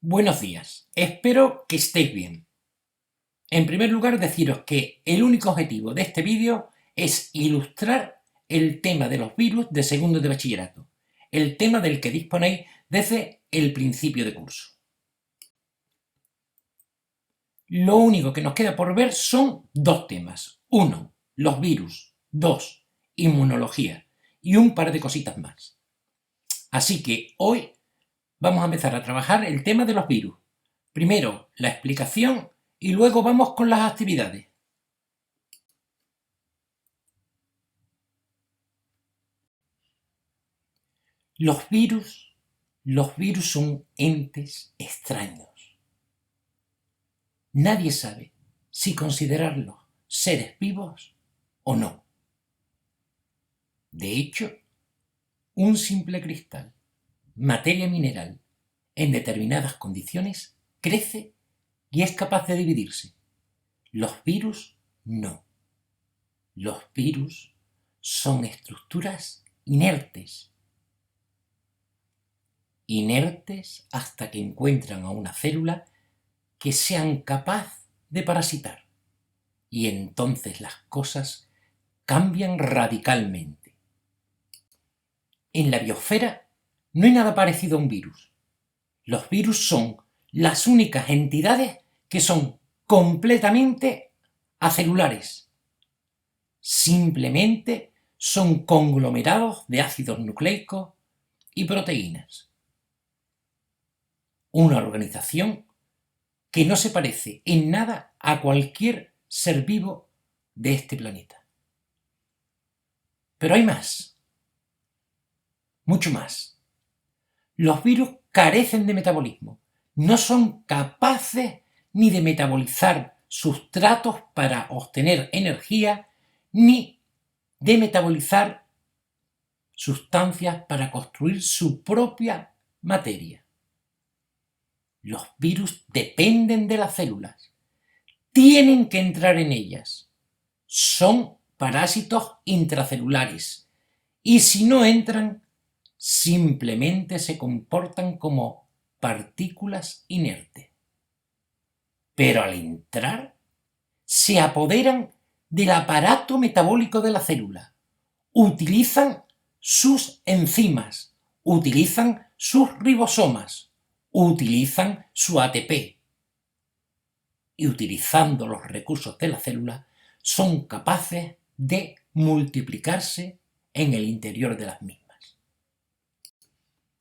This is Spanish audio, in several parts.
Buenos días, espero que estéis bien. En primer lugar, deciros que el único objetivo de este vídeo es ilustrar el tema de los virus de segundo de bachillerato, el tema del que disponéis desde el principio de curso. Lo único que nos queda por ver son dos temas. Uno, los virus. Dos, inmunología. Y un par de cositas más. Así que hoy vamos a empezar a trabajar el tema de los virus. Primero la explicación y luego vamos con las actividades. Los virus son entes extraños. Nadie sabe si considerarlos seres vivos o no. De hecho, un simple cristal, materia mineral, en determinadas condiciones, crece y es capaz de dividirse. Los virus no. Los virus son estructuras inertes. Inertes hasta que encuentran a una célula que sean capaz de parasitar. Y entonces las cosas cambian radicalmente. En la biosfera no hay nada parecido a un virus. Los virus son las únicas entidades que son completamente acelulares. Simplemente son conglomerados de ácidos nucleicos y proteínas. Una organización que no se parece en nada a cualquier ser vivo de este planeta. Pero hay más, mucho más. Los virus carecen de metabolismo, no son capaces ni de metabolizar sustratos para obtener energía, ni de metabolizar sustancias para construir su propia materia. Los virus dependen de las células, tienen que entrar en ellas. Son parásitos intracelulares y si no entran, simplemente se comportan como partículas inertes. Pero al entrar, se apoderan del aparato metabólico de la célula, utilizan sus enzimas, utilizan sus ribosomas, utilizan su ATP y utilizando los recursos de la célula son capaces de multiplicarse en el interior de las mismas.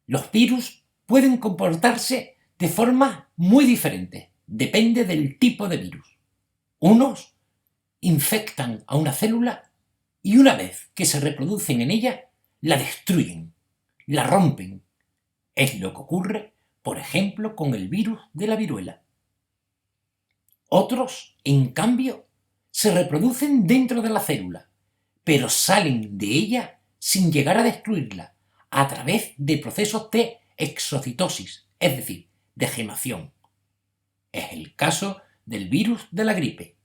Los virus pueden comportarse de forma muy diferente, depende del tipo de virus. Unos infectan a una célula y una vez que se reproducen en ella, la destruyen, la rompen. Es lo que ocurre, por ejemplo, con el virus de la viruela. Otros, en cambio, se reproducen dentro de la célula, pero salen de ella sin llegar a destruirla, a través de procesos de exocitosis, es decir, de gemación. Es el caso del virus de la gripe.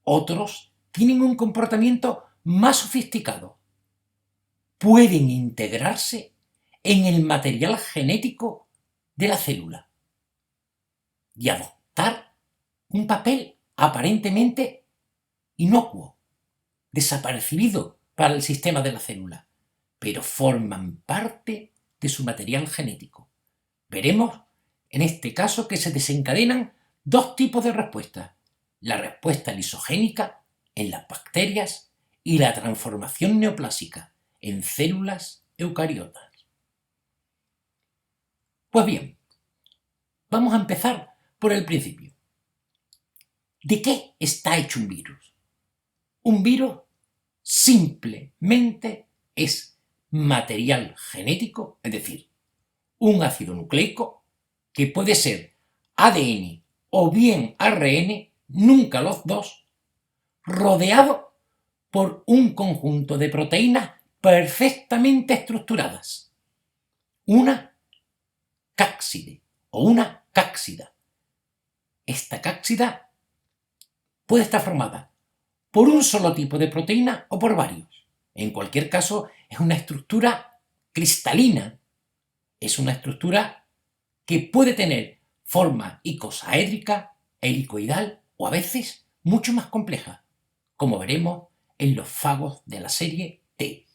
Otros tienen un comportamiento más sofisticado. Pueden integrarse en el material genético de la célula y adoptar un papel aparentemente inocuo, desapercibido para el sistema de la célula, pero forman parte de su material genético. Veremos en este caso que se desencadenan dos tipos de respuestas: la respuesta lisogénica en las bacterias y la transformación neoplásica en células eucariotas. Pues bien, vamos a empezar por el principio. ¿De qué está hecho un virus? Un virus simplemente es material genético, es decir, un ácido nucleico que puede ser ADN o bien ARN, nunca los dos, rodeado por un conjunto de proteínas perfectamente estructuradas. Una cápside o una cápsida. Esta cápsida puede estar formada por un solo tipo de proteína o por varios. En cualquier caso, es una estructura cristalina, es una estructura que puede tener forma icosaédrica, helicoidal o a veces mucho más compleja, como veremos en los fagos de la serie T.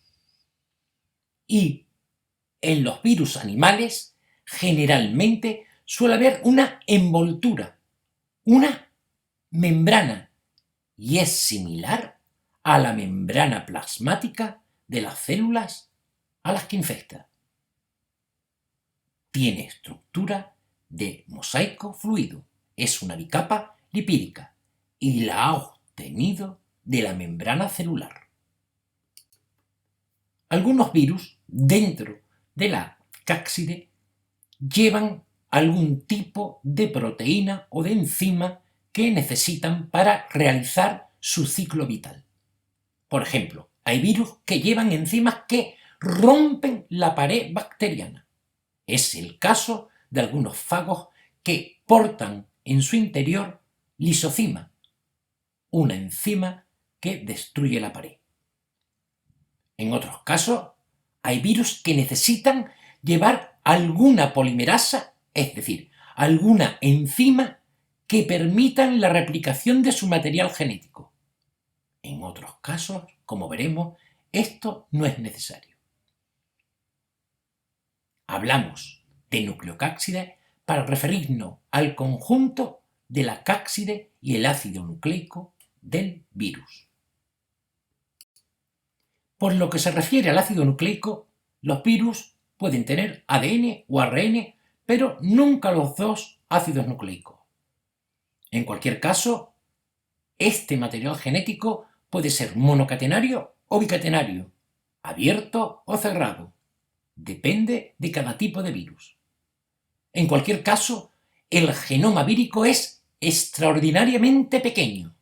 Y en los virus animales generalmente suele haber una envoltura, una membrana, y es similar a la membrana plasmática de las células a las que infecta. Tiene estructura de mosaico fluido, es una bicapa lipídica y la ha obtenido de la membrana celular. Algunos virus dentro de la cápside llevan algún tipo de proteína o de enzima que necesitan para realizar su ciclo vital. Por ejemplo, hay virus que llevan enzimas que rompen la pared bacteriana. Es el caso de algunos fagos que portan en su interior lisocima, una enzima que destruye la pared. En otros casos, hay virus que necesitan llevar alguna polimerasa, es decir, alguna enzima que permitan la replicación de su material genético. En otros casos, como veremos, esto no es necesario. Hablamos de nucleocápside para referirnos al conjunto de la cápside y el ácido nucleico del virus. Por lo que se refiere al ácido nucleico, los virus pueden tener ADN o ARN, pero nunca los dos ácidos nucleicos. En cualquier caso, este material genético puede ser monocatenario o bicatenario, abierto o cerrado. Depende de cada tipo de virus. En cualquier caso, el genoma vírico es extraordinariamente pequeño.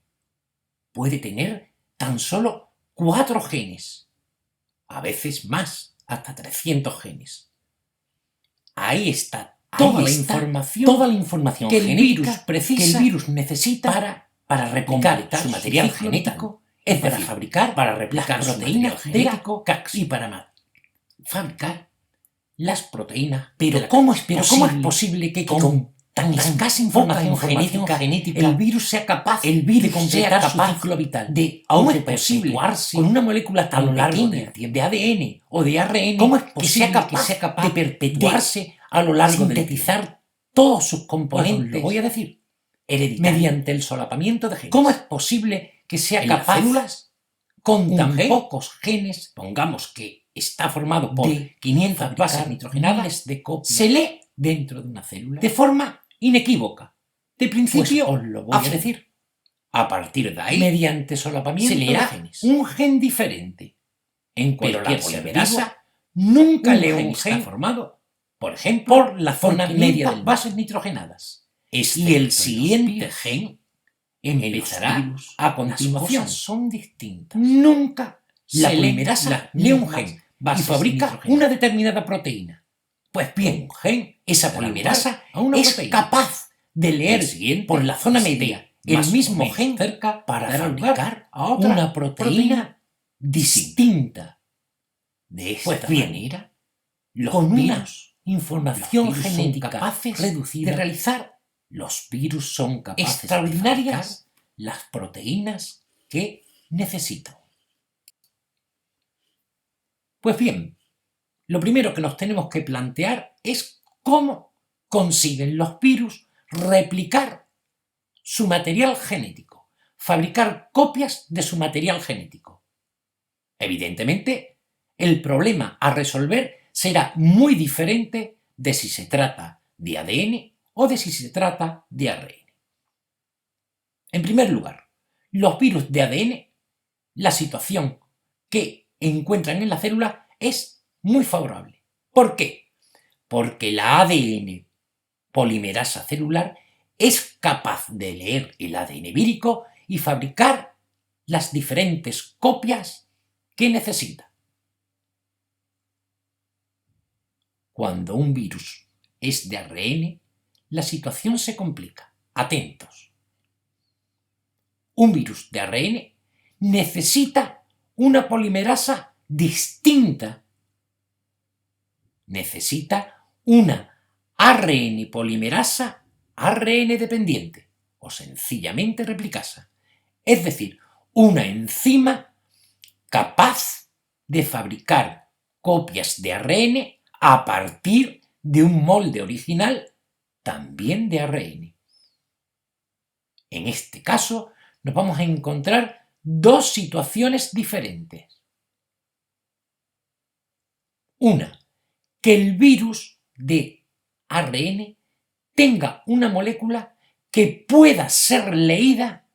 Puede tener tan solo 4 genes, a veces más, hasta 300 genes. Ahí está toda la información que el virus necesita para replicar su material genético, es para replicar proteínas genético y para fabricar las proteínas. Pero ¿cómo es posible que con tan escasa información genética el virus sea capaz de completar su ciclo vital, de auto-perpetuarse con una molécula tan pequeña de ADN o de ARN? ¿Cómo es posible que sea capaz de perpetuarse a lo largo de sintetizar todos sus componentes? Lo voy a decir, mediante el solapamiento de genes. ¿Cómo es posible que sea capaz de células con tan pocos genes, pongamos que está formado por 500 bases nitrogenadas, de copias, se lee dentro de una célula de forma inequívoca? De principio, pues os lo voy a decir. A partir de ahí, mediante solapamiento se leerá un gen diferente. En cualquier polimerasa nunca lee un gen formado, por ejemplo, por la zona media de bases nitrogenadas. Y el siguiente gen empezará a continuación. Son distintas. Nunca la polimerasa lee un gen y fabrica una determinada proteína. Pues bien, un gen, esa polimerasa es capaz de leer por la zona media el mismo gen cerca para fabricar una proteína distinta. De esta manera, con una información genética capaces reducida de realizar, los virus son capaces extraordinarias de fabricar las proteínas que necesitan. Pues bien, lo primero que nos tenemos que plantear es cómo consiguen los virus replicar su material genético, fabricar copias de su material genético. Evidentemente, el problema a resolver será muy diferente de si se trata de ADN o de si se trata de ARN. En primer lugar, los virus de ADN, la situación que encuentran en la célula es muy favorable. ¿Por qué? Porque la ADN polimerasa celular es capaz de leer el ADN vírico y fabricar las diferentes copias que necesita. Cuando un virus es de ARN, la situación se complica. Atentos. Un virus de ARN necesita una polimerasa distinta. Necesita una ARN polimerasa, ARN dependiente o sencillamente replicasa. Es decir, una enzima capaz de fabricar copias de ARN a partir de un molde original también de ARN. En este caso, nos vamos a encontrar dos situaciones diferentes. Una, que el virus de ARN tenga una molécula que pueda ser leída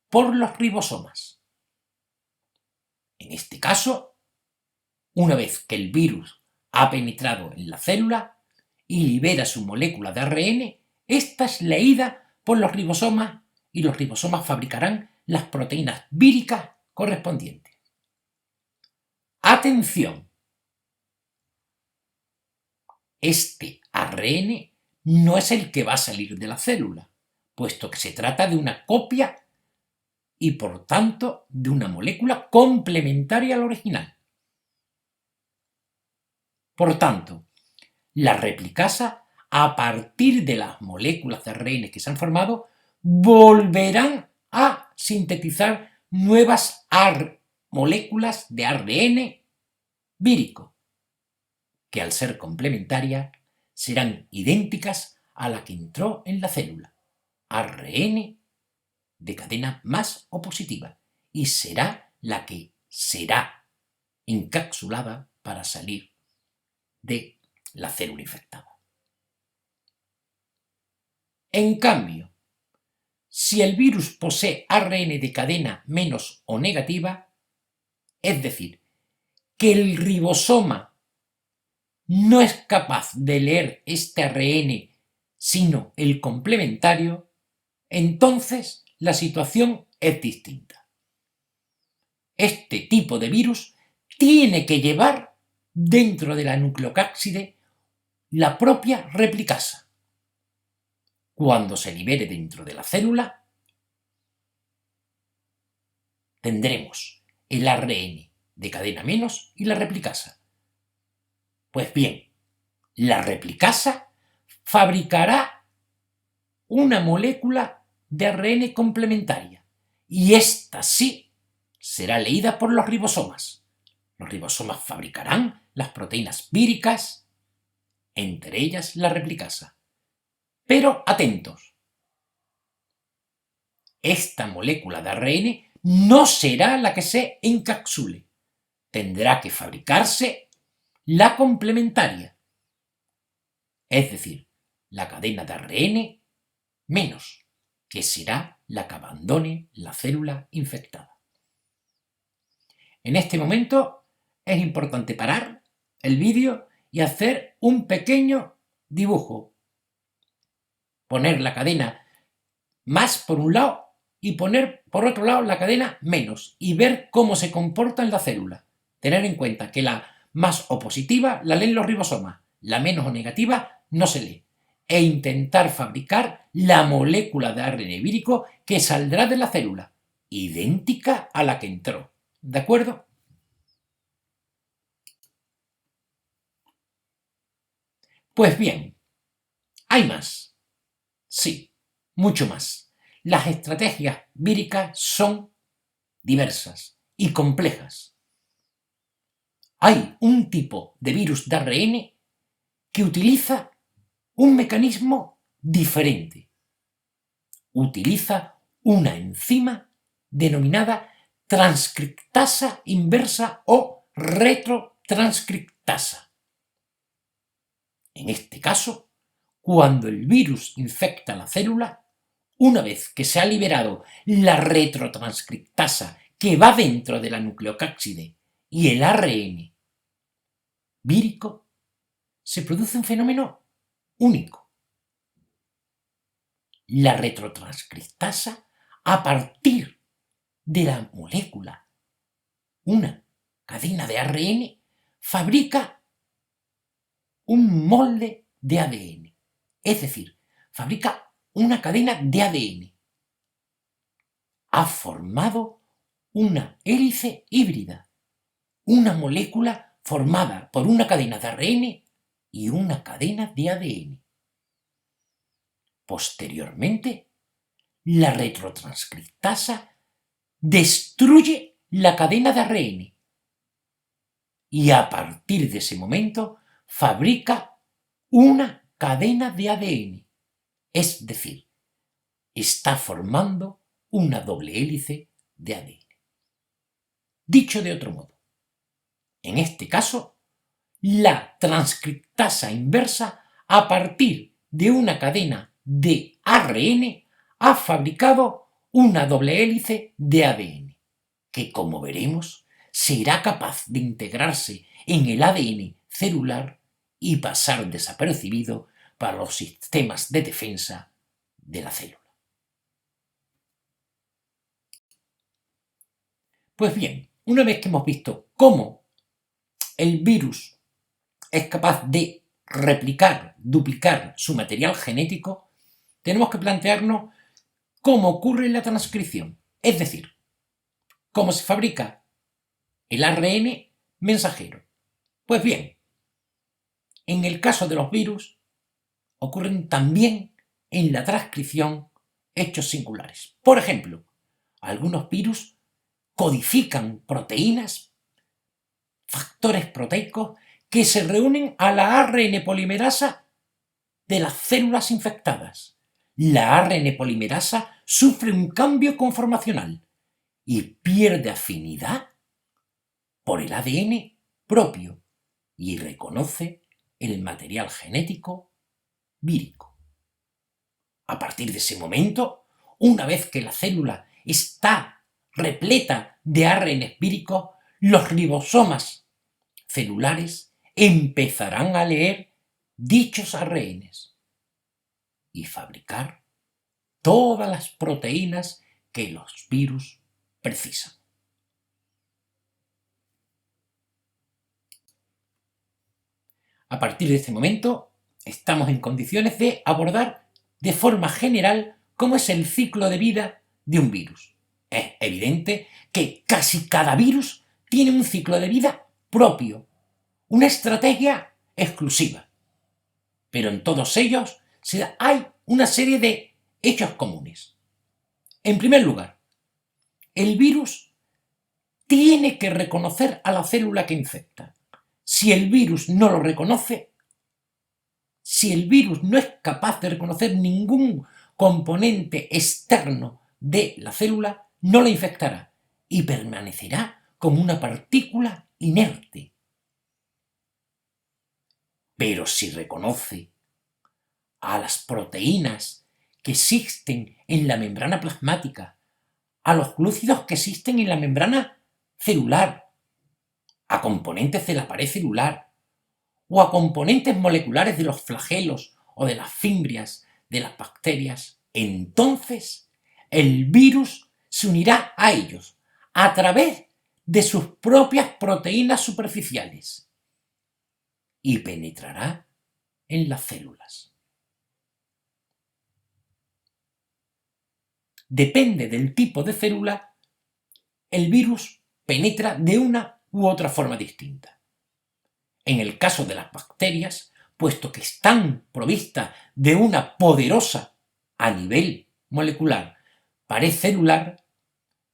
por los ribosomas. En este caso, una vez que el virus ha penetrado en la célula y libera su molécula de ARN, esta es leída por los ribosomas y los ribosomas fabricarán las proteínas víricas correspondientes. ¡Atención! Este ARN no es el que va a salir de la célula, puesto que se trata de una copia y por tanto de una molécula complementaria al original. Por tanto, la replicasa, a partir de las moléculas de ARN que se han formado, volverán a sintetizar nuevas moléculas de ARN vírico, que al ser complementarias serán idénticas a la que entró en la célula, ARN de cadena más o positiva, y será la que será encapsulada para salir de la célula infectada. En cambio, si el virus posee ARN de cadena menos o negativa, es decir, que el ribosoma no es capaz de leer este ARN sino el complementario, entonces la situación es distinta. Este tipo de virus tiene que llevar dentro de la nucleocápside la propia replicasa. Cuando se libere dentro de la célula, tendremos el ARN de cadena menos y la replicasa. Pues bien, la replicasa fabricará una molécula de ARN complementaria y esta sí será leída por los ribosomas. Los ribosomas fabricarán las proteínas víricas, entre ellas la replicasa. Pero atentos, esta molécula de ARN no será la que se encapsule. Tendrá que fabricarse la complementaria, es decir, la cadena de ARN menos, que será la que abandone la célula infectada. En este momento es importante parar el vídeo y hacer un pequeño dibujo. Poner la cadena más por un lado y poner por otro lado la cadena menos y ver cómo se comporta en la célula. Tener en cuenta que la más o positiva la leen los ribosomas, la menos o negativa no se lee. E intentar fabricar la molécula de ARN vírico que saldrá de la célula, idéntica a la que entró. ¿De acuerdo? Pues bien, hay más. Sí, mucho más. Las estrategias víricas son diversas y complejas. Hay un tipo de virus de ARN que utiliza un mecanismo diferente. Utiliza una enzima denominada transcriptasa inversa o retrotranscriptasa. En este caso, cuando el virus infecta la célula, una vez que se ha liberado la retrotranscriptasa que va dentro de la nucleocápside y el ARN vírico, se produce un fenómeno único. La retrotranscriptasa, a partir de la molécula, una cadena de ARN, fabrica un molde de ADN. Es decir, fabrica una cadena de ADN. Ha formado una hélice híbrida, una molécula formada por una cadena de ARN y una cadena de ADN. Posteriormente, la retrotranscriptasa destruye la cadena de ARN y a partir de ese momento fabrica una cadena de ADN, es decir, está formando una doble hélice de ADN. Dicho de otro modo, en este caso, la transcriptasa inversa, a partir de una cadena de ARN, ha fabricado una doble hélice de ADN, que, como veremos, será capaz de integrarse en el ADN celular y pasar desapercibido para los sistemas de defensa de la célula. Pues bien, una vez que hemos visto cómo el virus es capaz de replicar, duplicar su material genético, tenemos que plantearnos cómo ocurre la transcripción, es decir, cómo se fabrica el ARN mensajero. Pues bien, en el caso de los virus, ocurren también en la transcripción hechos singulares. Por ejemplo, algunos virus codifican proteínas, factores proteicos, que se reúnen a la ARN polimerasa de las células infectadas. La ARN polimerasa sufre un cambio conformacional y pierde afinidad por el ADN propio y reconoce el material genético vírico. A partir de ese momento, una vez que la célula está repleta de ARN víricos, los ribosomas celulares empezarán a leer dichos ARNs y fabricar todas las proteínas que los virus precisan. A partir de este momento, estamos en condiciones de abordar de forma general cómo es el ciclo de vida de un virus. Es evidente que casi cada virus tiene un ciclo de vida propio, una estrategia exclusiva. Pero en todos ellos hay una serie de hechos comunes. En primer lugar, el virus tiene que reconocer a la célula que infecta. Si el virus no lo reconoce, si el virus no es capaz de reconocer ningún componente externo de la célula, no la infectará y permanecerá como una partícula inerte. Pero si reconoce a las proteínas que existen en la membrana plasmática, a los glúcidos que existen en la membrana celular, a componentes de la pared celular o a componentes moleculares de los flagelos o de las fimbrias de las bacterias, entonces el virus se unirá a ellos a través de sus propias proteínas superficiales y penetrará en las células. Depende del tipo de célula, el virus penetra de una u otra forma distinta. En el caso de las bacterias, puesto que están provistas de una poderosa, a nivel molecular, pared celular,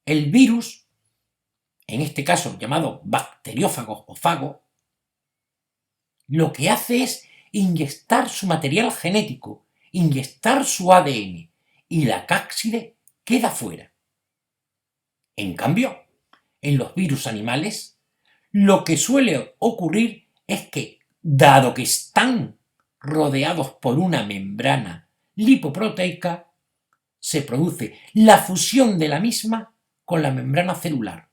el virus, en este caso llamado bacteriófago o fago, lo que hace es inyectar su material genético, inyectar su ADN, y la cápside queda fuera. En cambio, en los virus animales, lo que suele ocurrir es que, dado que están rodeados por una membrana lipoproteica, se produce la fusión de la misma con la membrana celular,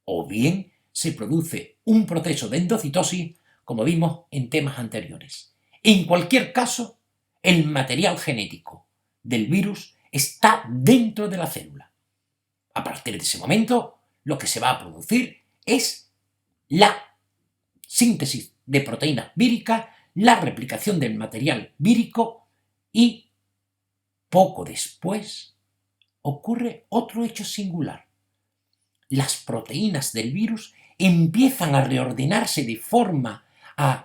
o bien se produce un proceso de endocitosis, como vimos en temas anteriores. En cualquier caso, el material genético del virus está dentro de la célula. A partir de ese momento, lo que se va a producir es la síntesis de proteínas víricas, la replicación del material vírico y, poco después, ocurre otro hecho singular. Las proteínas del virus empiezan a reordenarse de forma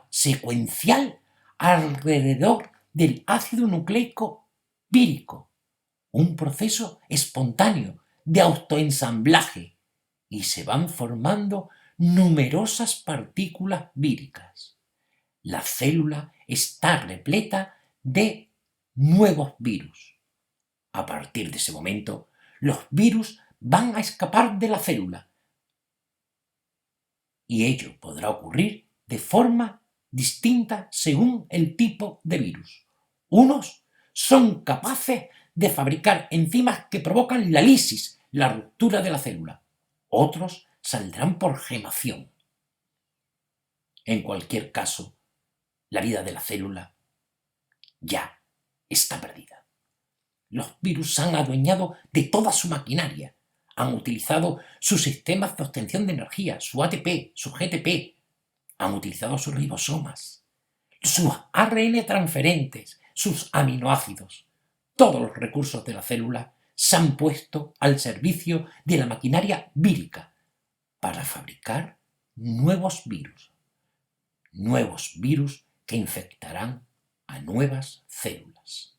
secuencial alrededor del ácido nucleico vírico, un proceso espontáneo de autoensamblaje, y se van formando numerosas partículas víricas. La célula está repleta de nuevos virus. A partir de ese momento, los virus van a escapar de la célula, y ello podrá ocurrir de forma distinta según el tipo de virus. Unos son capaces de fabricar enzimas que provocan la lisis, la ruptura de la célula. Otros saldrán por gemación. En cualquier caso, la vida de la célula ya está perdida. Los virus se han adueñado de toda su maquinaria. Han utilizado sus sistemas de obtención de energía, su ATP, su GTP. Han utilizado sus ribosomas, sus ARN transferentes, sus aminoácidos. Todos los recursos de la célula se han puesto al servicio de la maquinaria vírica para fabricar nuevos virus que infectarán a nuevas células.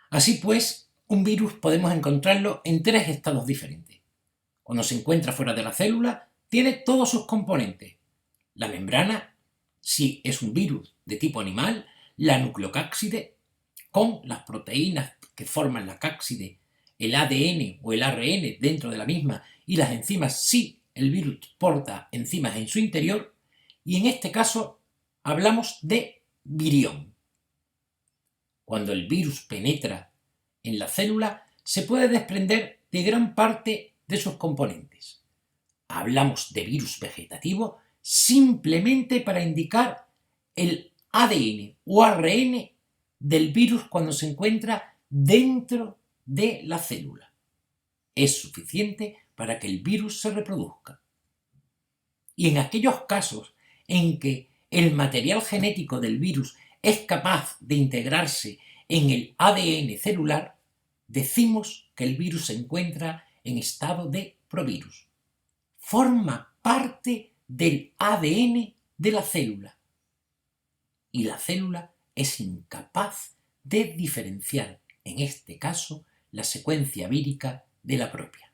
Así pues, un virus podemos encontrarlo en tres estados diferentes. Cuando se encuentra fuera de la célula, tiene todos sus componentes. La membrana, si es un virus de tipo animal, la nucleocápside, con las proteínas que forman la cápside, el ADN o el ARN dentro de la misma y las enzimas si el virus porta enzimas en su interior, y en este caso hablamos de virión. Cuando el virus penetra en la célula, se puede desprender de gran parte de sus componentes. Hablamos de virus vegetativo simplemente para indicar el ADN o ARN del virus cuando se encuentra dentro de la célula. Es suficiente para que el virus se reproduzca. Y en aquellos casos en que el material genético del virus es capaz de integrarse en el ADN celular, decimos que el virus se encuentra en estado de provirus. Forma parte del ADN de la célula. Y la célula es incapaz de diferenciar, en este caso, la secuencia vírica de la propia.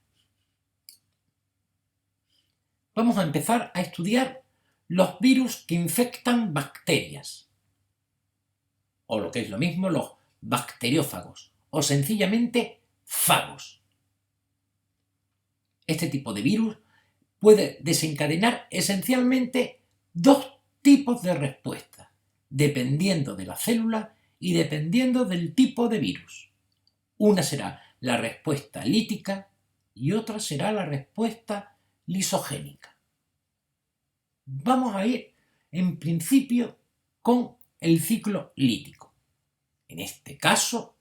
Vamos a empezar a estudiar los virus que infectan bacterias, o lo que es lo mismo, los bacteriófagos, o sencillamente fagos. Este tipo de virus puede desencadenar esencialmente dos tipos de respuestas, dependiendo de la célula y dependiendo del tipo de virus. Una será la respuesta lítica y otra será la respuesta lisogénica. Vamos a ir en principio con el ciclo lítico. En este caso,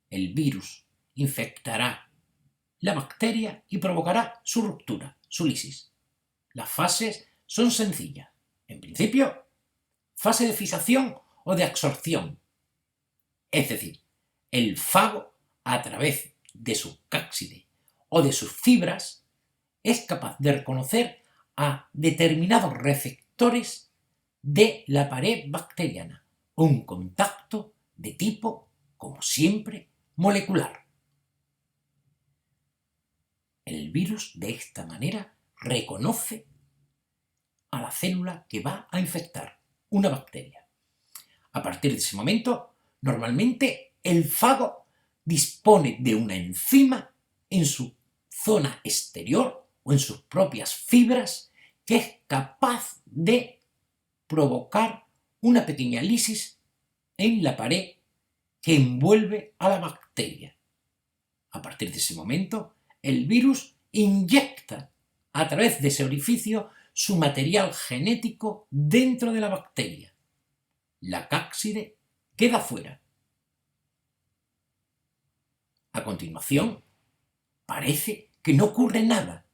el virus infectará la bacteria y provocará su ruptura, su lisis. Las fases son sencillas. En principio, fase de fijación o de absorción. Es decir, el fago, a través de su cápside o de sus fibras, es capaz de reconocer a determinados receptores de la pared bacteriana. Un contacto de tipo, como siempre, molecular. El virus, de esta manera, reconoce a la célula que va a infectar, una bacteria. A partir de ese momento, normalmente el fago dispone de una enzima en su zona exterior o en sus propias fibras que es capaz de provocar una pequeña lisis en la pared que envuelve a la bacteria. A partir de ese momento, el virus inyecta a través de ese orificio su material genético dentro de la bacteria. La cápside queda fuera. A continuación, parece que no ocurre nada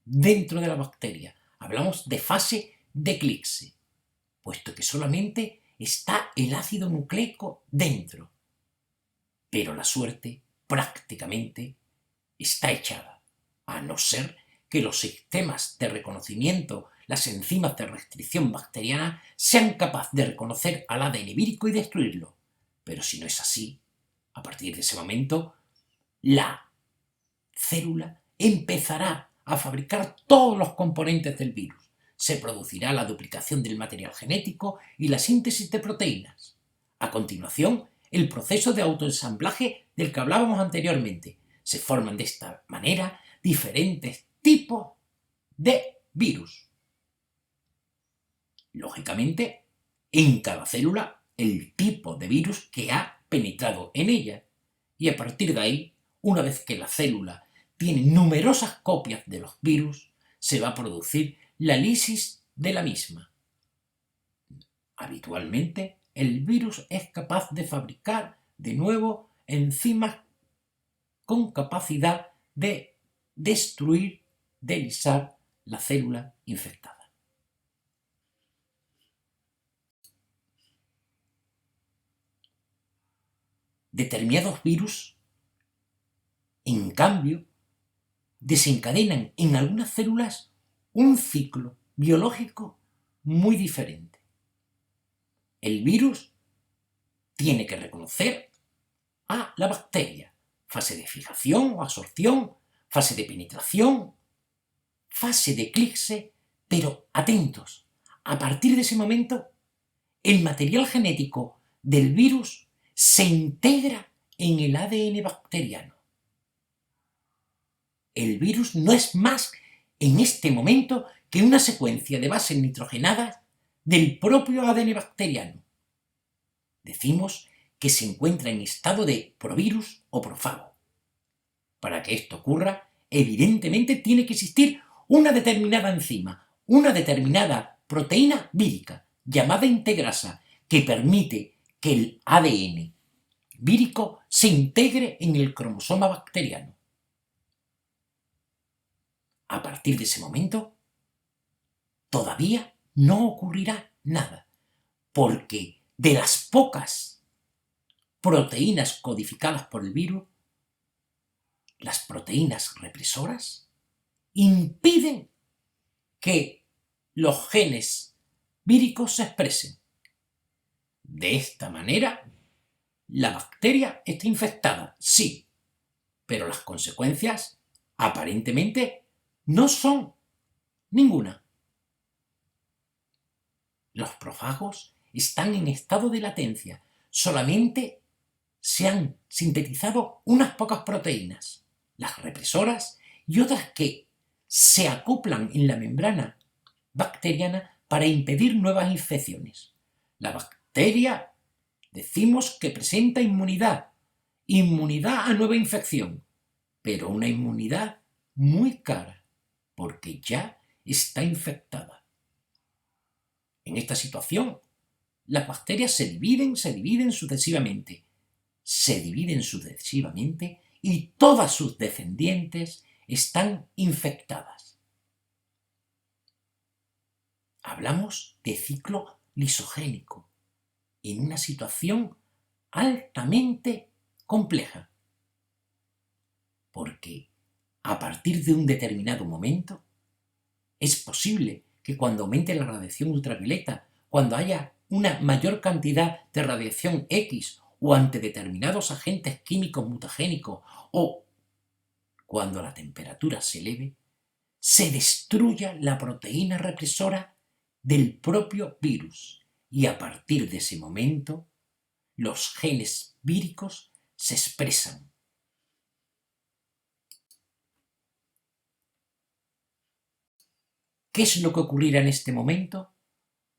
dentro de la bacteria. Hablamos de fase de eclipse, puesto que solamente está el ácido nucleico dentro. Pero la suerte prácticamente está echada, a no ser que los sistemas de reconocimiento, las enzimas de restricción bacteriana, sean capaces de reconocer al ADN vírico y destruirlo. Pero si no es así, a partir de ese momento, la célula empezará a fabricar todos los componentes del virus. Se producirá la duplicación del material genético y la síntesis de proteínas. A continuación, el proceso de autoensamblaje del que hablábamos anteriormente. Se forman de esta manera diferentes tipos de virus. Lógicamente, en cada célula, el tipo de virus que ha penetrado en ella. Y a partir de ahí, una vez que la célula tiene numerosas copias de los virus, se va a producir la lisis de la misma. Habitualmente, el virus es capaz de fabricar de nuevo enzimas con capacidad de destruir, de lisar la célula infectada. Determinados virus, en cambio, desencadenan en algunas células un ciclo biológico muy diferente. El virus tiene que reconocer a la bacteria, fase de fijación o absorción, fase de penetración, fase de eclipse, pero atentos, a partir de ese momento, el material genético del virus se integra en el ADN bacteriano. El virus no es más en este momento que una secuencia de bases nitrogenadas del propio ADN bacteriano. Decimos que se encuentra en estado de provirus o profago. Para que esto ocurra, evidentemente tiene que existir una determinada enzima, una determinada proteína vírica, llamada integrasa, que permite que el ADN vírico se integre en el cromosoma bacteriano. A partir de ese momento, todavía no ocurrirá nada, porque de las pocas proteínas codificadas por el virus, las proteínas represoras impiden que los genes víricos se expresen. De esta manera, la bacteria está infectada, sí, pero las consecuencias aparentemente no son ninguna. Los profagos están en estado de latencia, solamente se han sintetizado unas pocas proteínas, las represoras y otras que se acoplan en la membrana bacteriana para impedir nuevas infecciones. La bacteria decimos que presenta inmunidad a nueva infección, pero una inmunidad muy cara, porque ya está infectada. En esta situación, las bacterias se dividen sucesivamente y todas sus descendientes están infectadas. Hablamos de ciclo lisogénico en una situación altamente compleja, porque a partir de un determinado momento es posible que cuando aumente la radiación ultravioleta, cuando haya una mayor cantidad de radiación X o ante determinados agentes químicos mutagénicos o cuando la temperatura se eleve, se destruya la proteína represora del propio virus y a partir de ese momento los genes víricos se expresan. ¿Qué es lo que ocurrirá en este momento?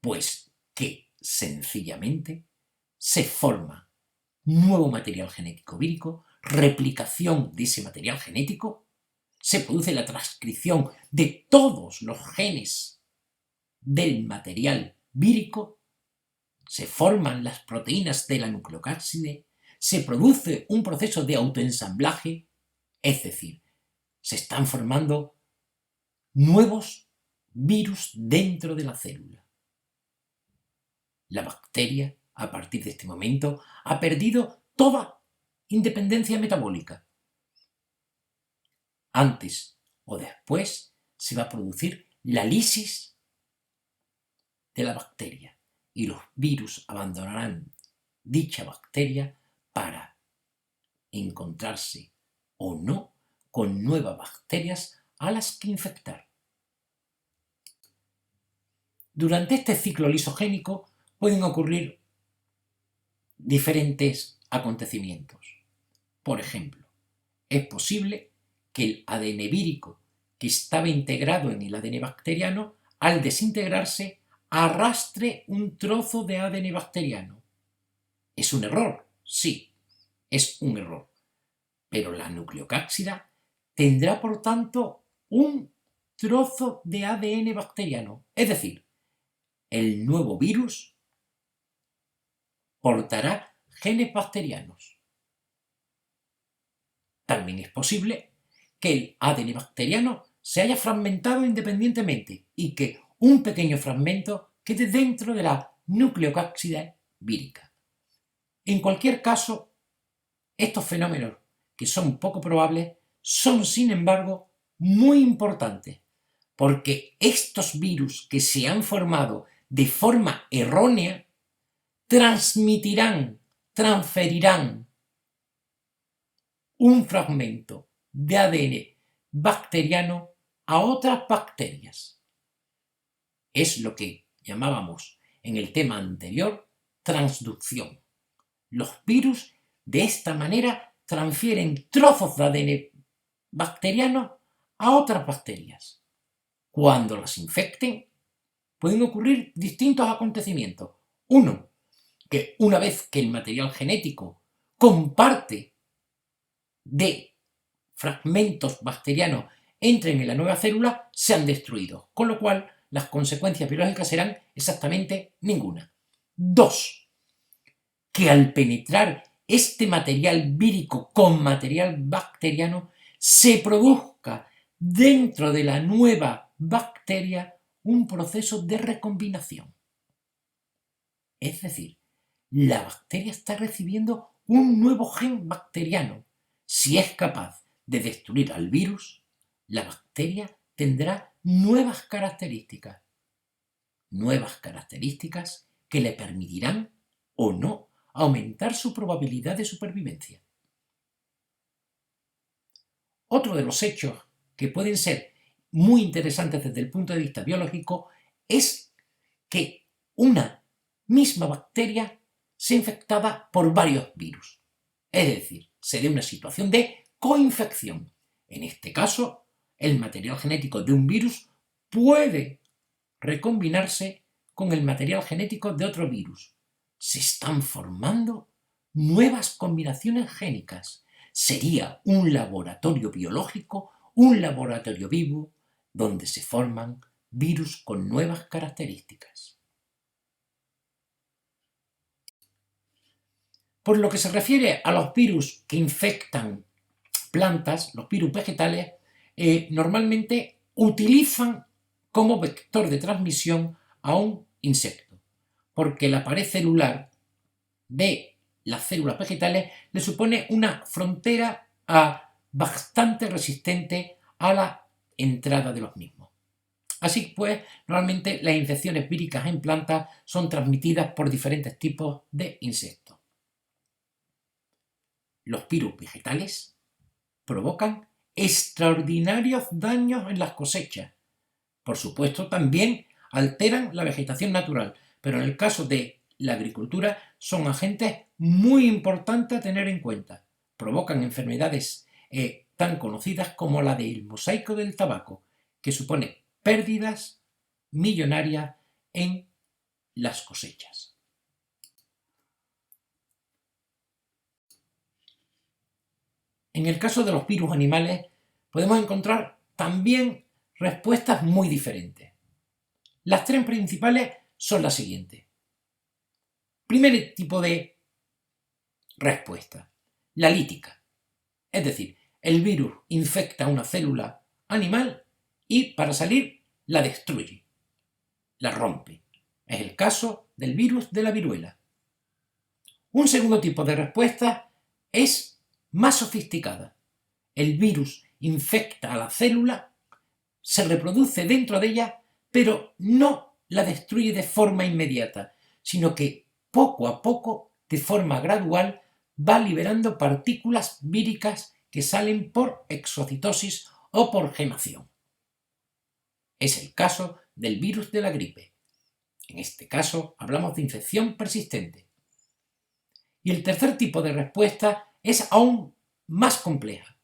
Pues que sencillamente se forma nuevo material genético vírico, replicación de ese material genético, se produce la transcripción de todos los genes del material vírico, se forman las proteínas de la nucleocápside, se produce un proceso de autoensamblaje, es decir, se están formando nuevos virus dentro de la célula. La bacteria, a partir de este momento, ha perdido toda independencia metabólica. Antes o después se va a producir la lisis de la bacteria y los virus abandonarán dicha bacteria para encontrarse o no con nuevas bacterias a las que infectar. Durante este ciclo lisogénico pueden ocurrir diferentes acontecimientos. Por ejemplo, es posible que el ADN vírico que estaba integrado en el ADN bacteriano, al desintegrarse, arrastre un trozo de ADN bacteriano. ¿Es un error? Sí, es un error. Pero la nucleocápsida tendrá, por tanto, un trozo de ADN bacteriano. Es decir, el nuevo virus portará genes bacterianos. También es posible que el ADN bacteriano se haya fragmentado independientemente y que un pequeño fragmento quede dentro de la nucleocápside vírica. En cualquier caso, estos fenómenos, que son poco probables, son sin embargo muy importantes, porque estos virus que se han formado de forma errónea transferirán un fragmento de ADN bacteriano a otras bacterias. Es lo que llamábamos en el tema anterior transducción. Los virus de esta manera transfieren trozos de ADN bacteriano a otras bacterias. Cuando las infecten, pueden ocurrir distintos acontecimientos. Uno, que una vez que el material genético comparte de fragmentos bacterianos entren en la nueva célula, sean destruidos, con lo cual las consecuencias biológicas serán exactamente ninguna. Dos, que al penetrar este material vírico con material bacteriano se produzca dentro de la nueva bacteria un proceso de recombinación. Es decir, la bacteria está recibiendo un nuevo gen bacteriano. Si es capaz de destruir al virus, la bacteria tendrá nuevas características que le permitirán o no aumentar su probabilidad de supervivencia. Otro de los hechos que pueden ser muy interesantes desde el punto de vista biológico es que una misma bacteria sea infectada por varios virus. Es decir, se dé una situación de coinfección. En este caso, el material genético de un virus puede recombinarse con el material genético de otro virus. Se están formando nuevas combinaciones génicas. Sería un laboratorio biológico, un laboratorio vivo, donde se forman virus con nuevas características. Por lo que se refiere a los virus que infectan plantas, los virus vegetales, normalmente utilizan como vector de transmisión a un insecto, porque la pared celular de las células vegetales le supone una frontera bastante resistente a la entrada de los mismos. Así pues, normalmente las infecciones víricas en plantas son transmitidas por diferentes tipos de insectos. Los virus vegetales provocan extraordinarios daños en las cosechas. Por supuesto, también alteran la vegetación natural, pero en el caso de la agricultura son agentes muy importantes a tener en cuenta. Provocan enfermedades tan conocidas como la del mosaico del tabaco, que supone pérdidas millonarias en las cosechas. En el caso de los virus animales, podemos encontrar también respuestas muy diferentes. Las tres principales son las siguientes. Primer tipo de respuesta, la lítica. Es decir, el virus infecta una célula animal y para salir la destruye, la rompe. Es el caso del virus de la viruela. Un segundo tipo de respuesta es más sofisticada. El virus infecta a la célula, se reproduce dentro de ella, pero no la destruye de forma inmediata, sino que poco a poco de forma gradual, va liberando partículas víricas que salen por exocitosis o por gemación. Es el caso del virus de la gripe. En este caso hablamos de infección persistente. Y el tercer tipo de respuesta es aún más compleja.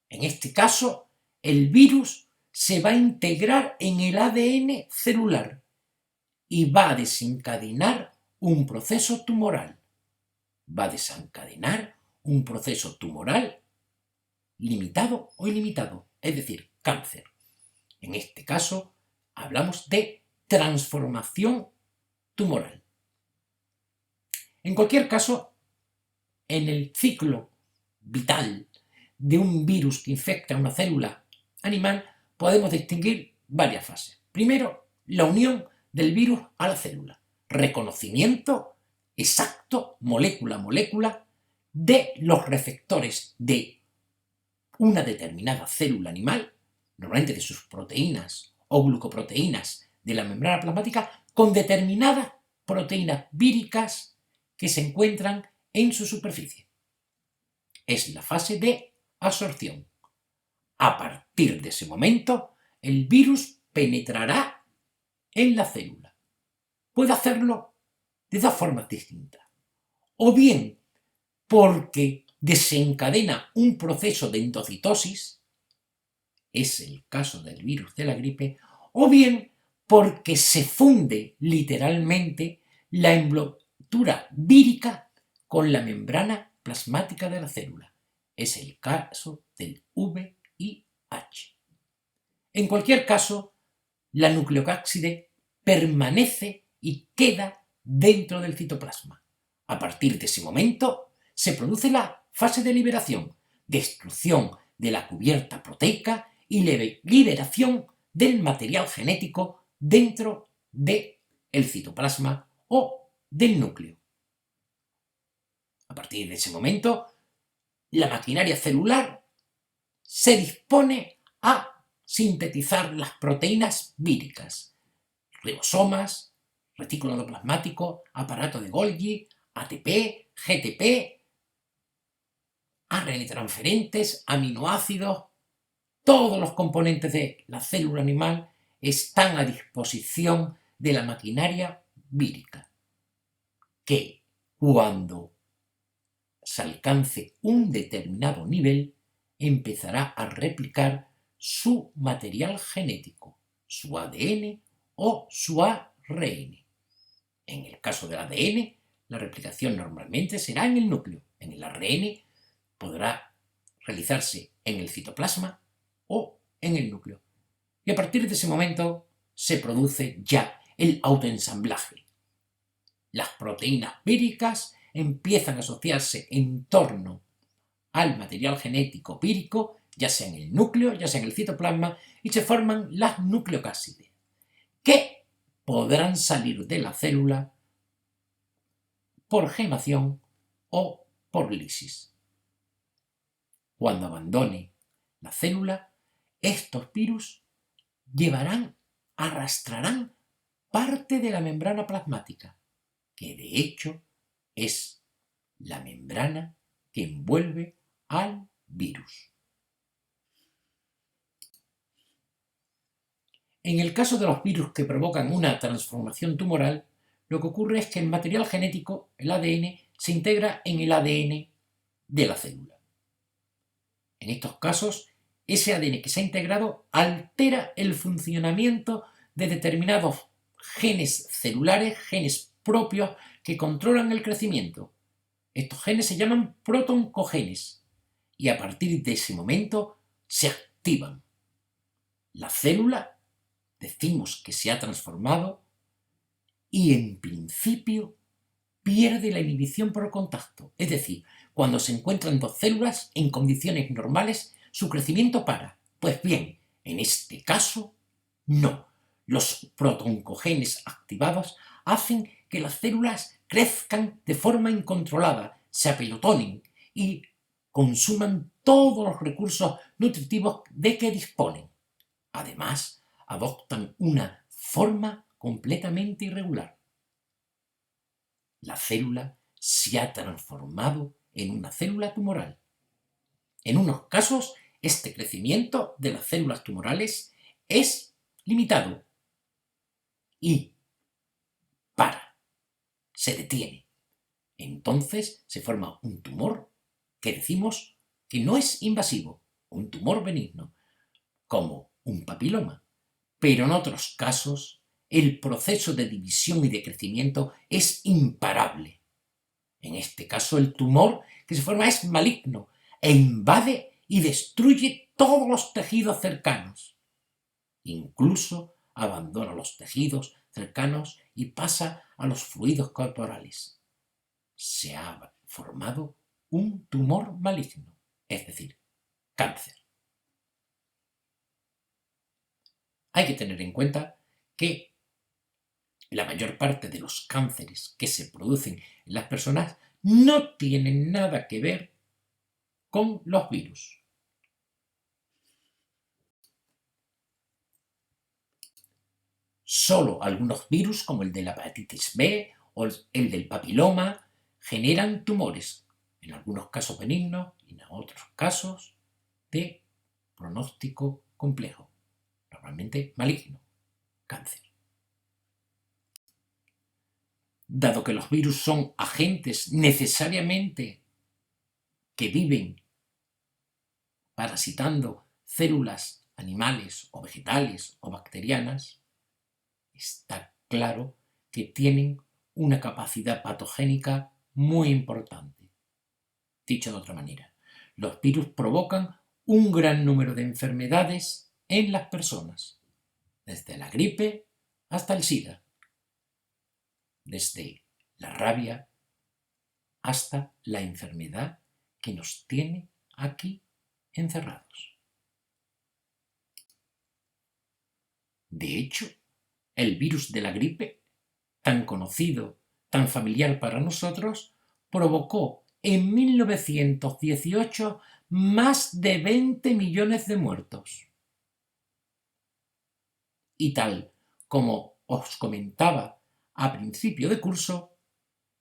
En este caso, el virus se va a integrar en el ADN celular y va a desencadenar un proceso tumoral. Va a desencadenar un proceso tumoral limitado o ilimitado, es decir, cáncer. En este caso, hablamos de transformación tumoral. En cualquier caso, en el ciclo vital de un virus que infecta una célula animal, podemos distinguir varias fases. Primero, la unión del virus a la célula. Reconocimiento exacto, molécula a molécula, de los receptores de una determinada célula animal, normalmente de sus proteínas o glucoproteínas de la membrana plasmática, con determinadas proteínas víricas que se encuentran en su superficie. Es la fase de absorción. A partir de ese momento, el virus penetrará en la célula. Puede hacerlo de dos formas distintas. O bien porque desencadena un proceso de endocitosis, es el caso del virus de la gripe, o bien porque se funde literalmente la envoltura vírica con la membrana plasmática de la célula. Es el caso del VIH. En cualquier caso, la nucleocápside permanece y queda dentro del citoplasma. A partir de ese momento se produce la fase de liberación, destrucción de la cubierta proteica y liberación del material genético dentro del citoplasma o del núcleo. A partir de ese momento, la maquinaria celular se dispone a sintetizar las proteínas víricas, ribosomas, retículo endoplasmático, aparato de Golgi, ATP, GTP, ARN transferentes, aminoácidos. Todos los componentes de la célula animal están a disposición de la maquinaria vírica, que cuando se alcance un determinado nivel empezará a replicar su material genético, su ADN o su ARN. En el caso del ADN, la replicación normalmente será en el núcleo. En el ARN podrá realizarse en el citoplasma o en el núcleo. Y a partir de ese momento se produce ya el autoensamblaje. Las proteínas víricas empiezan a asociarse en torno al material genético vírico, ya sea en el núcleo, ya sea en el citoplasma, y se forman las nucleocápsides, que podrán salir de la célula por gemación o por lisis. Cuando abandone la célula, estos virus arrastrarán parte de la membrana plasmática, que de hecho es la membrana que envuelve al virus. En el caso de los virus que provocan una transformación tumoral, lo que ocurre es que el material genético, el ADN, se integra en el ADN de la célula. En estos casos, ese ADN que se ha integrado altera el funcionamiento de determinados genes celulares, genes propios que controlan el crecimiento. Estos genes se llaman protoncogenes y a partir de ese momento se activan. La célula decimos que se ha transformado y en principio pierde la inhibición por contacto. Es decir, cuando se encuentran dos células en condiciones normales, su crecimiento para. Pues bien, en este caso, no. Los protoncogenes activados hacen que las células crezcan de forma incontrolada, se apelotonen y consuman todos los recursos nutritivos de que disponen. Además, adoptan una forma completamente irregular. La célula se ha transformado en una célula tumoral. En unos casos, este crecimiento de las células tumorales es limitado y se detiene. Entonces se forma un tumor que decimos que no es invasivo, un tumor benigno, como un papiloma. Pero en otros casos, el proceso de división y de crecimiento es imparable. En este caso, el tumor que se forma es maligno e invade y destruye todos los tejidos cercanos. Incluso abandona los tejidos cercanos y pasa a los fluidos corporales. Se ha formado un tumor maligno, es decir, cáncer. Hay que tener en cuenta que la mayor parte de los cánceres que se producen en las personas no tienen nada que ver con los virus. Solo algunos virus, como el de la hepatitis B o el del papiloma, generan tumores, en algunos casos benignos y en otros casos de pronóstico complejo, normalmente maligno, cáncer. Dado que los virus son agentes necesariamente que viven parasitando células animales o vegetales o bacterianas, está claro que tienen una capacidad patogénica muy importante. Dicho de otra manera, los virus provocan un gran número de enfermedades en las personas, desde la gripe hasta el SIDA, desde la rabia hasta la enfermedad que nos tiene aquí encerrados. De hecho, el virus de la gripe, tan conocido, tan familiar para nosotros, provocó en 1918 más de 20 millones de muertos. Y tal como os comentaba a principio de curso,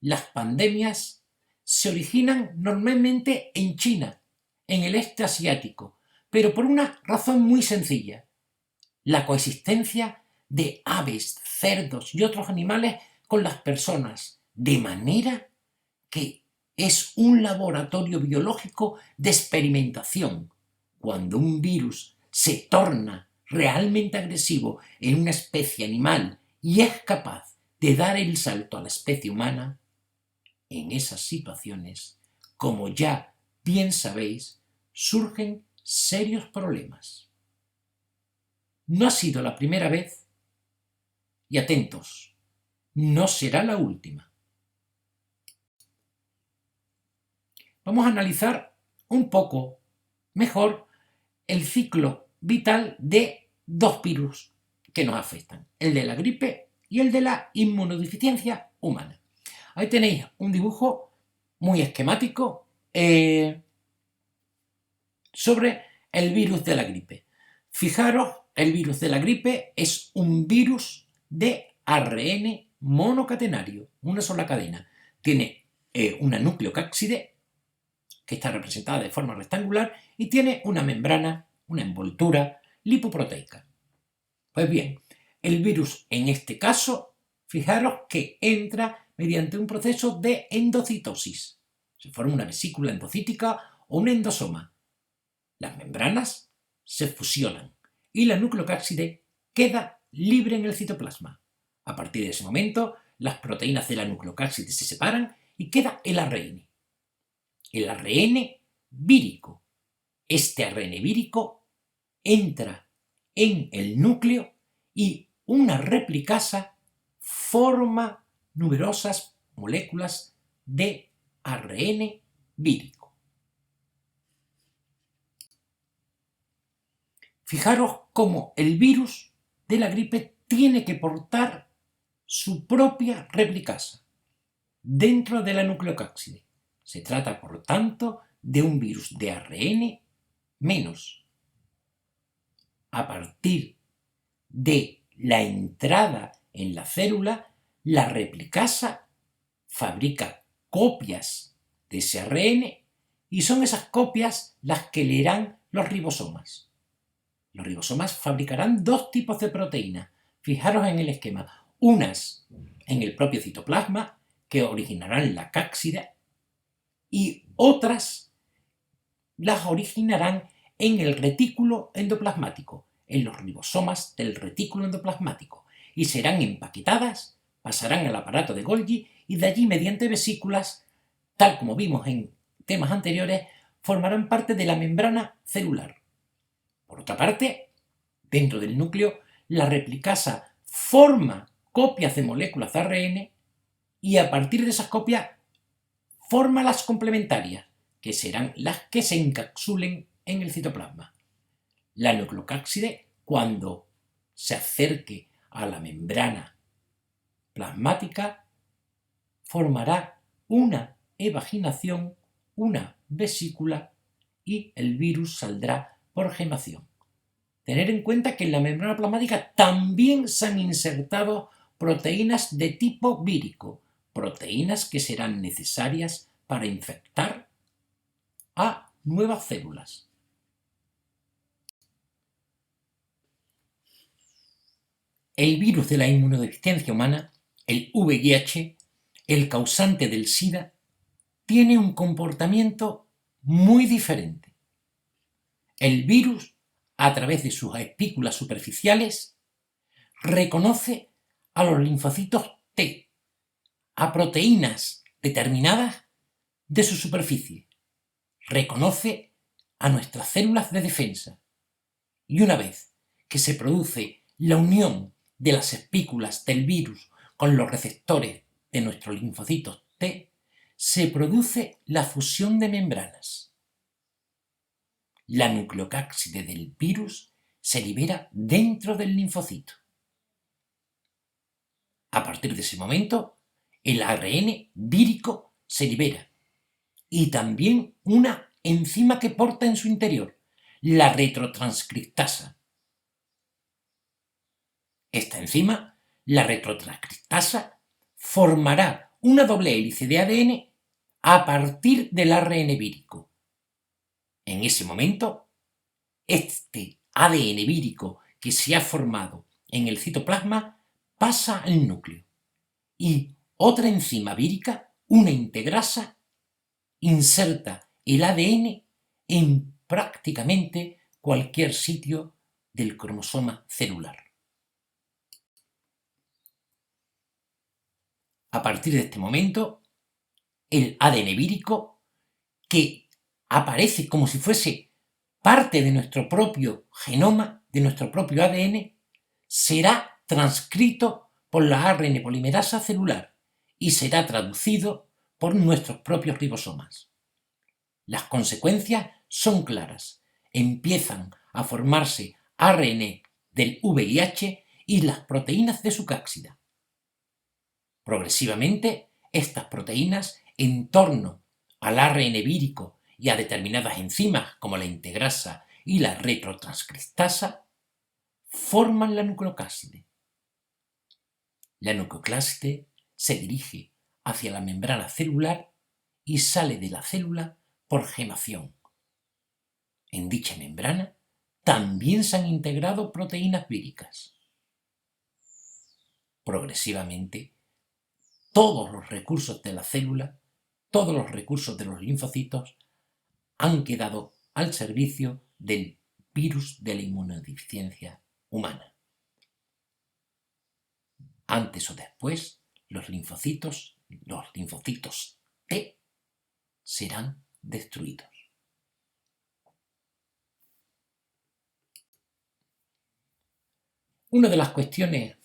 las pandemias se originan normalmente en China, en el este asiático, pero por una razón muy sencilla: la coexistencia de aves, cerdos y otros animales con las personas, de manera que es un laboratorio biológico de experimentación. Cuando un virus se torna realmente agresivo en una especie animal y es capaz de dar el salto a la especie humana, en esas situaciones, como ya bien sabéis, surgen serios problemas. No ha sido la primera vez y atentos, no será la última. Vamos a analizar un poco mejor el ciclo vital de dos virus que nos afectan, el de la gripe y el de la inmunodeficiencia humana. Ahí tenéis un dibujo muy esquemático sobre el virus de la gripe. Fijaros, el virus de la gripe es un virus de ARN monocatenario, una sola cadena. Tiene una nucleocápside que está representada de forma rectangular y tiene una membrana, una envoltura lipoproteica. Pues bien, el virus en este caso, fijaros que entra mediante un proceso de endocitosis. Se forma una vesícula endocítica o un endosoma. Las membranas se fusionan y la nucleocápside queda libre en el citoplasma. A partir de ese momento, las proteínas de la nucleocápside se separan y queda el ARN. El ARN vírico. Este ARN vírico entra en el núcleo y una replicasa forma numerosas moléculas de ARN vírico. Fijaros cómo el virus de la gripe tiene que portar su propia replicasa dentro de la nucleocápside. Se trata, por tanto, de un virus de ARN menos. A partir de la entrada en la célula, la replicasa fabrica copias de ese ARN y son esas copias las que leerán los ribosomas. Los ribosomas fabricarán dos tipos de proteínas. Fijaros en el esquema. Unas en el propio citoplasma, que originarán la cápside, y otras las originarán en el retículo endoplasmático, en los ribosomas del retículo endoplasmático, y serán empaquetadas, pasarán al aparato de Golgi y de allí mediante vesículas, tal como vimos en temas anteriores, formarán parte de la membrana celular. Por otra parte, dentro del núcleo, la replicasa forma copias de moléculas de ARN y a partir de esas copias forma las complementarias, que serán las que se encapsulen en el citoplasma. La nucleocápside, cuando se acerque a la membrana plasmática, formará una evaginación, una vesícula y el virus saldrá por gemación. Tener en cuenta que en la membrana plasmática también se han insertado proteínas de tipo vírico, proteínas que serán necesarias para infectar a nuevas células. El virus de la inmunodeficiencia humana, el VIH, el causante del SIDA, tiene un comportamiento muy diferente. El virus, a través de sus espículas superficiales, reconoce a los linfocitos T, a proteínas determinadas de su superficie. Reconoce a nuestras células de defensa. Y una vez que se produce la unión de las espículas del virus con los receptores de nuestros linfocitos T, se produce la fusión de membranas. La nucleocápside del virus se libera dentro del linfocito. A partir de ese momento, el ARN vírico se libera y también una enzima que porta en su interior, la retrotranscriptasa. Esta enzima, la retrotranscriptasa, formará una doble hélice de ADN a partir del ARN vírico. En ese momento, este ADN vírico que se ha formado en el citoplasma pasa al núcleo y otra enzima vírica, una integrasa, inserta el ADN en prácticamente cualquier sitio del cromosoma celular. A partir de este momento, el ADN vírico, que aparece como si fuese parte de nuestro propio genoma, de nuestro propio ADN, será transcrito por la ARN polimerasa celular y será traducido por nuestros propios ribosomas. Las consecuencias son claras. Empiezan a formarse ARN del VIH y las proteínas de su cápsida. Progresivamente, estas proteínas, en torno al ARN vírico y a determinadas enzimas como la integrasa y la retrotranscriptasa, forman la nucleocápside. La nucleocápside se dirige hacia la membrana celular y sale de la célula por gemación. En dicha membrana también se han integrado proteínas víricas. Progresivamente, todos los recursos de la célula, todos los recursos de los linfocitos han quedado al servicio del virus de la inmunodeficiencia humana. Antes o después, los linfocitos T serán destruidos. Una de las cuestiones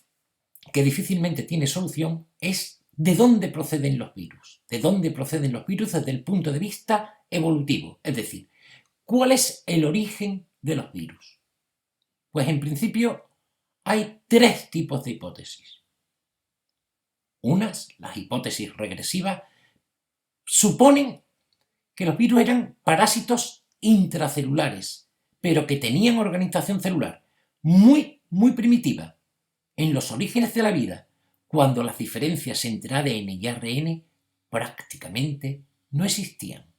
que difícilmente tiene solución es de dónde proceden los virus. De dónde proceden los virus desde el punto de vista evolutivo. Es decir, ¿cuál es el origen de los virus? Pues en principio hay tres tipos de hipótesis. Las hipótesis regresivas, suponen que los virus eran parásitos intracelulares, pero que tenían organización celular muy primitiva, en los orígenes de la vida, cuando las diferencias entre ADN y ARN prácticamente no existían.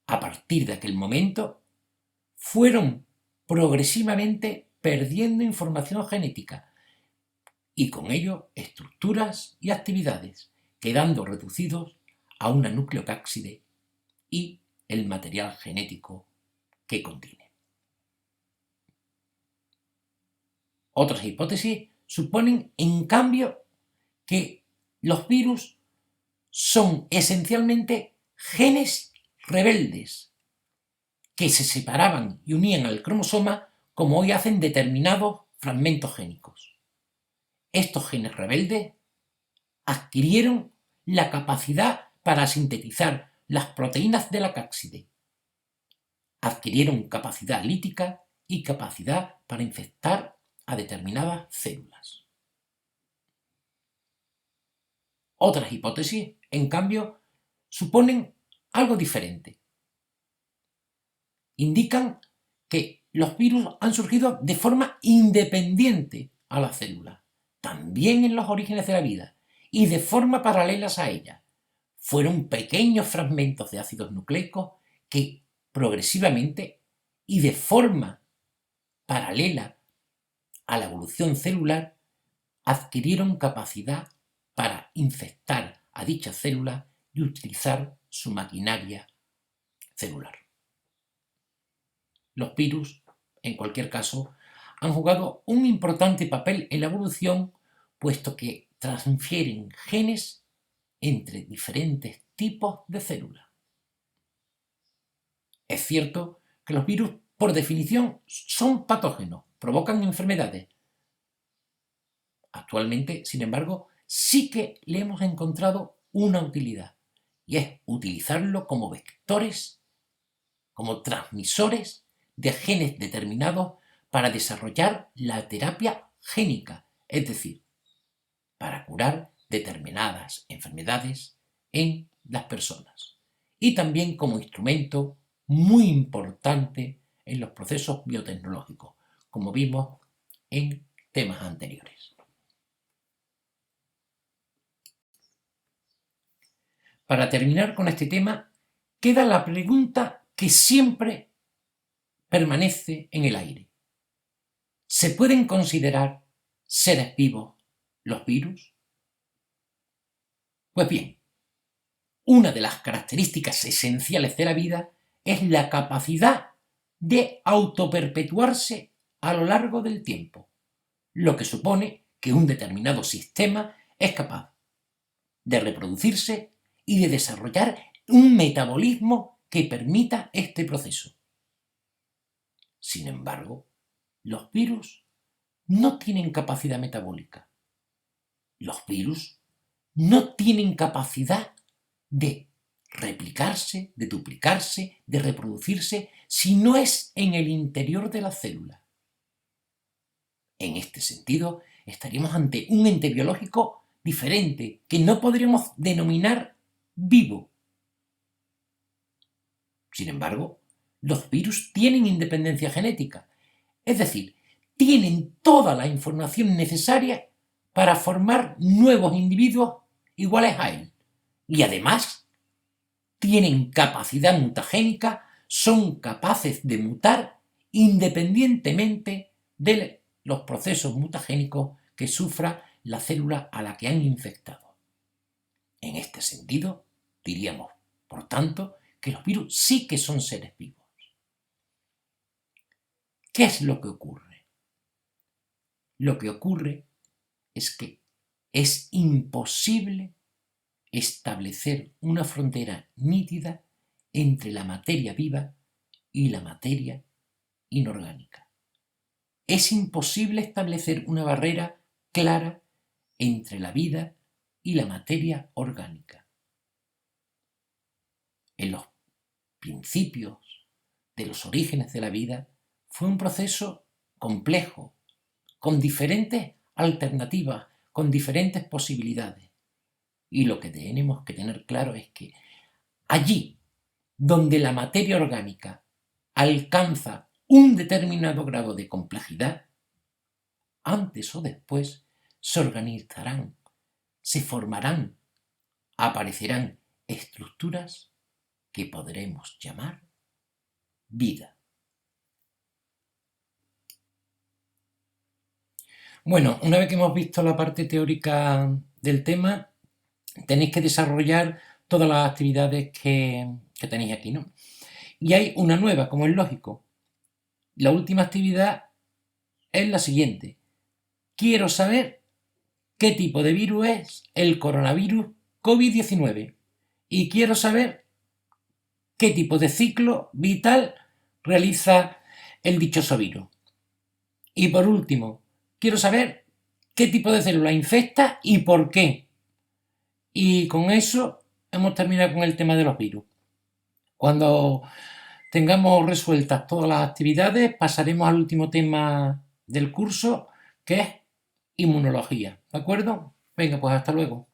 A partir de aquel momento, fueron progresivamente perdiendo información genética y con ello estructuras y actividades, quedando reducidos a una nucleocápside y el material genético que contiene. Otras hipótesis suponen, en cambio, que los virus son esencialmente genes rebeldes que se separaban y unían al cromosoma como hoy hacen determinados fragmentos génicos. Estos genes rebeldes adquirieron la capacidad para sintetizar las proteínas de la cápside, adquirieron capacidad lítica y capacidad para infectar a determinadas células. Otras hipótesis, en cambio, suponen algo diferente. Indican que los virus han surgido de forma independiente a la célula, también en los orígenes de la vida, y de forma paralelas a ella. Fueron pequeños fragmentos de ácidos nucleicos que progresivamente y de forma paralela a la evolución celular adquirieron capacidad para infectar a dicha célula y utilizar su maquinaria celular. Los virus, en cualquier caso, han jugado un importante papel en la evolución, puesto que transfieren genes entre diferentes tipos de células. Es cierto que los virus, por definición, son patógenos, provocan enfermedades. Actualmente, sin embargo, sí que le hemos encontrado una utilidad, y es utilizarlo como vectores, como transmisores de genes determinados para desarrollar la terapia génica, es decir, para curar determinadas enfermedades en las personas, y también como instrumento muy importante en los procesos biotecnológicos, como vimos en temas anteriores. Para terminar con este tema, queda la pregunta que siempre permanece en el aire. ¿Se pueden considerar seres vivos los virus? Pues bien, una de las características esenciales de la vida es la capacidad de autoperpetuarse a lo largo del tiempo, lo que supone que un determinado sistema es capaz de reproducirse y de desarrollar un metabolismo que permita este proceso. Sin embargo, los virus no tienen capacidad metabólica. Los virus no tienen capacidad de replicarse, de duplicarse, de reproducirse, si no es en el interior de la célula. En este sentido, estaríamos ante un ente biológico diferente, que no podríamos denominar vivo. Sin embargo, los virus tienen independencia genética, es decir, tienen toda la información necesaria para formar nuevos individuos iguales a él. Y además, tienen capacidad mutagénica, son capaces de mutar independientemente de los procesos mutagénicos que sufra la célula a la que han infectado. En este sentido, diríamos, por tanto, que los virus sí que son seres vivos. ¿Qué es lo que ocurre? Lo que ocurre es que es imposible establecer una frontera nítida entre la materia viva y la materia inorgánica. Es imposible establecer una barrera clara entre la vida y la materia orgánica. En los principios de los orígenes de la vida fue un proceso complejo, con diferentes alternativas, con diferentes posibilidades. Y lo que tenemos que tener claro es que allí donde la materia orgánica alcanza un determinado grado de complejidad, antes o después se organizarán, se formarán aparecerán estructuras que podremos llamar vida. Bueno, una vez que hemos visto la parte teórica del tema, tenéis que desarrollar todas las actividades que tenéis aquí, ¿no? Y hay una nueva, como es lógico. La última actividad es la siguiente. Quiero saber qué tipo de virus es el coronavirus COVID-19 y quiero saber qué tipo de ciclo vital realiza el dichoso virus. Y por último, quiero saber qué tipo de célula infecta y por qué. Y con eso hemos terminado con el tema de los virus. Cuando tengamos resueltas todas las actividades, pasaremos al último tema del curso, que es inmunología. ¿De acuerdo? Venga, pues hasta luego.